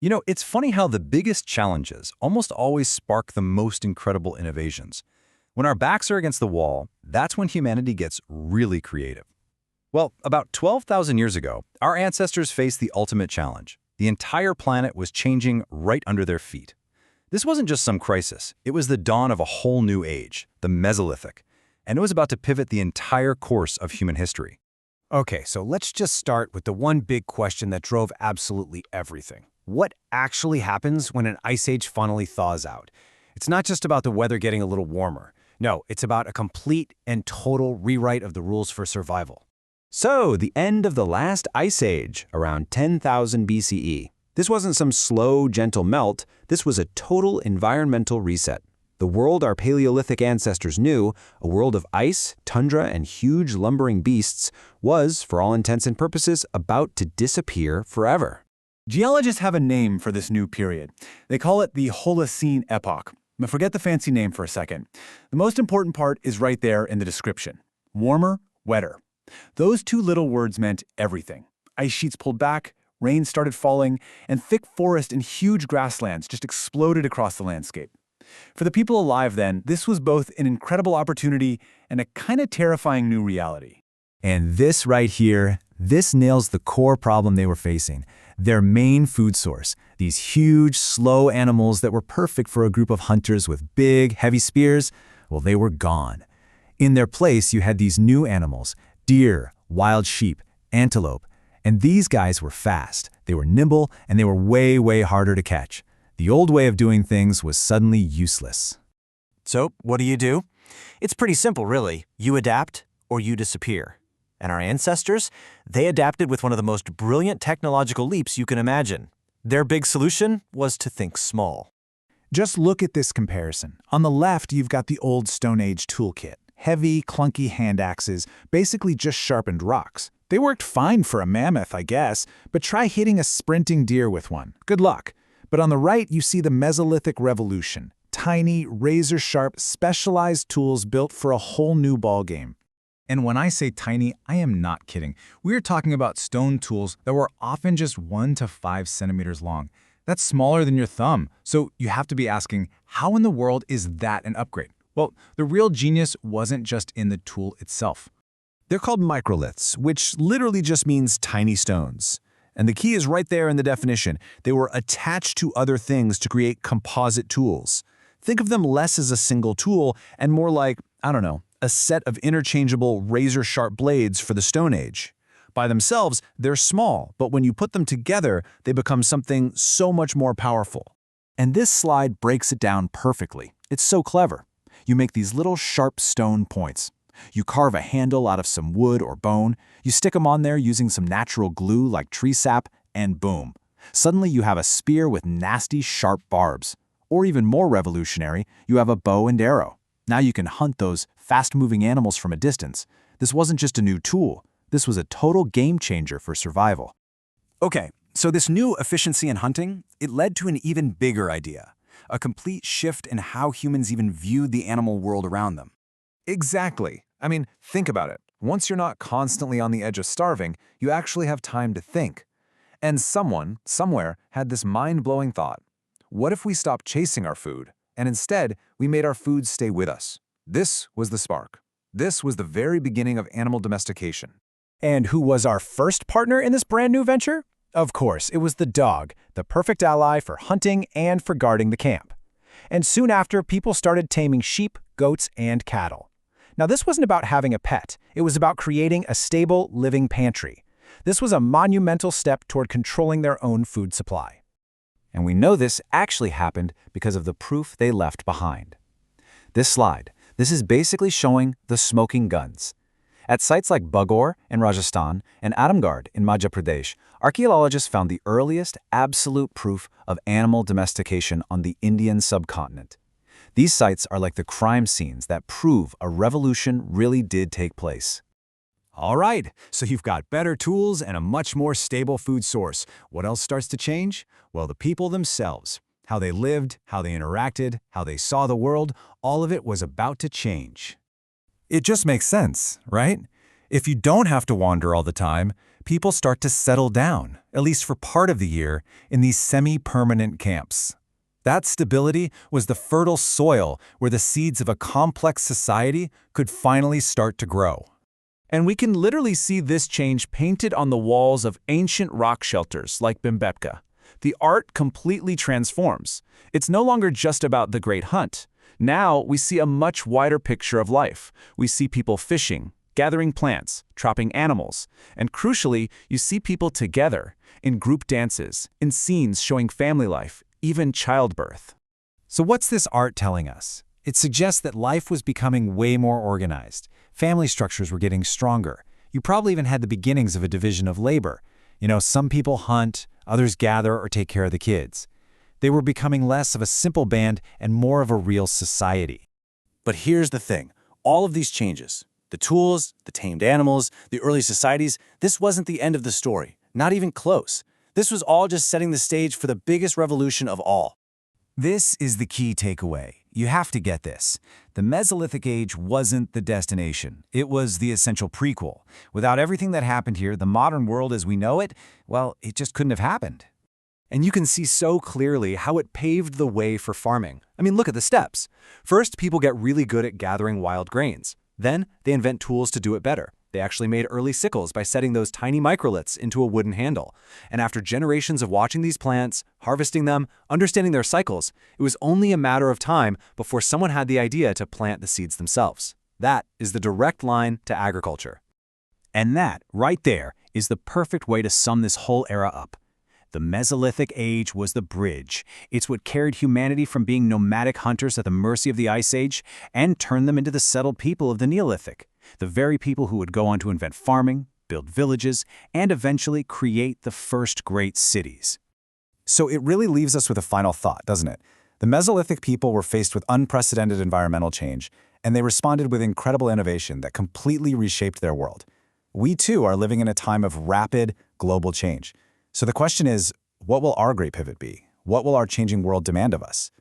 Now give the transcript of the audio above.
You know, it's funny how the biggest challenges almost always spark the most incredible innovations. When our backs are against the wall, that's when humanity gets really creative. Well, about 12,000 years ago, our ancestors faced the ultimate challenge. The entire planet was changing right under their feet. This wasn't just some crisis. It was the dawn of a whole new age, the Mesolithic, and it was about to pivot the entire course of human history. Okay, so let's just start with the one big question that drove absolutely everything. What actually happens when an ice age finally thaws out? It's not just about the weather getting a little warmer. No, it's about a complete and total rewrite of the rules for survival. So, the end of the last ice age, around 10,000 BCE. This wasn't some slow, gentle melt. This was a total environmental reset. The world our Paleolithic ancestors knew, a world of ice, tundra, and huge lumbering beasts, was, for all intents and purposes, about to disappear forever. Geologists have a name for this new period. They call it the Holocene epoch. But forget the fancy name for a second. The most important part is right there in the description. Warmer, wetter. Those two little words meant everything. Ice sheets pulled back, rain started falling, and thick forest and huge grasslands just exploded across the landscape. For the people alive then, this was both an incredible opportunity and a kind of terrifying new reality. And this right here, this nails the core problem they were facing. Their main food source, these huge, slow animals that were perfect for a group of hunters with big, heavy spears, well, they were gone. In their place, you had these new animals, deer, wild sheep, antelope, and these guys were fast, they were nimble, and they were way, way harder to catch. The old way of doing things was suddenly useless. So, what do? It's pretty simple, really. You adapt or you disappear. And our ancestors, they adapted with one of the most brilliant technological leaps you can imagine. Their big solution was to think small. Just look at this comparison. On the left, you've got the old Stone Age toolkit. Heavy, clunky hand axes, basically just sharpened rocks. They worked fine for a mammoth, I guess, but try hitting a sprinting deer with one. Good luck. But on the right, you see the Mesolithic revolution. Tiny, razor-sharp, specialized tools built for a whole new ballgame. And when I say tiny, I am not kidding. We're talking about stone tools that were often just 1 to 5 centimeters long. That's smaller than your thumb. So you have to be asking, how in the world is that an upgrade? Well, the real genius wasn't just in the tool itself. They're called microliths, which literally just means tiny stones. And the key is right there in the definition. They were attached to other things to create composite tools. Think of them less as a single tool and more like, I don't know, a set of interchangeable razor-sharp blades for the Stone Age. By themselves, they're small, but when you put them together, they become something so much more powerful. And this slide breaks it down perfectly. It's so clever. You make these little sharp stone points. You carve a handle out of some wood or bone, you stick them on there using some natural glue like tree sap, and boom. Suddenly you have a spear with nasty, sharp barbs. Or even more revolutionary, you have a bow and arrow. Now you can hunt those fast-moving animals from a distance. This wasn't just a new tool. This was a total game changer for survival. Okay, so this new efficiency in hunting, it led to an even bigger idea. A complete shift in how humans even viewed the animal world around them. Exactly. I mean, think about it. Once you're not constantly on the edge of starving, you actually have time to think. And someone, somewhere, had this mind-blowing thought. What if we stopped chasing our food, and instead, we made our food stay with us? This was the spark. This was the very beginning of animal domestication. And who was our first partner in this brand new venture? Of course, it was the dog, the perfect ally for hunting and for guarding the camp. And soon after, people started taming sheep, goats, and cattle. Now, this wasn't about having a pet. It was about creating a stable, living pantry. This was a monumental step toward controlling their own food supply. And we know this actually happened because of the proof they left behind. This slide, this is basically showing the smoking guns. At sites like Bagaur in Rajasthan and Adamgarh in Madhya Pradesh, archaeologists found the earliest absolute proof of animal domestication on the Indian subcontinent. These sites are like the crime scenes that prove a revolution really did take place. All right, so you've got better tools and a much more stable food source. What else starts to change? Well, the people themselves. How they lived, how they interacted, how they saw the world, all of it was about to change. It just makes sense, right? If you don't have to wander all the time, people start to settle down, at least for part of the year, in these semi-permanent camps. That stability was the fertile soil where the seeds of a complex society could finally start to grow. And we can literally see this change painted on the walls of ancient rock shelters like Bimbetka. The art completely transforms. It's no longer just about the great hunt. Now we see a much wider picture of life. We see people fishing, gathering plants, trapping animals, and crucially, you see people together, in group dances, in scenes showing family life, even childbirth. So what's this art telling us? It suggests that life was becoming way more organized. Family structures were getting stronger. You probably even had the beginnings of a division of labor. Some people hunt, others gather or take care of the kids. They were becoming less of a simple band and more of a real society. But here's the thing. All of these changes, the tools, the tamed animals, the early societies, this wasn't the end of the story. Not even close. This was all just setting the stage for the biggest revolution of all. This is the key takeaway. You have to get this. The Mesolithic age wasn't the destination. It was the essential prequel. Without everything that happened here, the modern world as we know it, well, it just couldn't have happened. And you can see so clearly how it paved the way for farming. I mean, look at the steps. First, people get really good at gathering wild grains. Then, they invent tools to do it better. They actually made early sickles by setting those tiny microliths into a wooden handle. And after generations of watching these plants, harvesting them, understanding their cycles, it was only a matter of time before someone had the idea to plant the seeds themselves. That is the direct line to agriculture. And that, right there, is the perfect way to sum this whole era up. The Mesolithic age was the bridge. It's what carried humanity from being nomadic hunters at the mercy of the Ice Age and turned them into the settled people of the Neolithic. The very people who would go on to invent farming, build villages, and eventually create the first great cities. So it really leaves us with a final thought, doesn't it? The Mesolithic people were faced with unprecedented environmental change, and they responded with incredible innovation that completely reshaped their world. We too are living in a time of rapid global change. So the question is, what will our great pivot be? What will our changing world demand of us?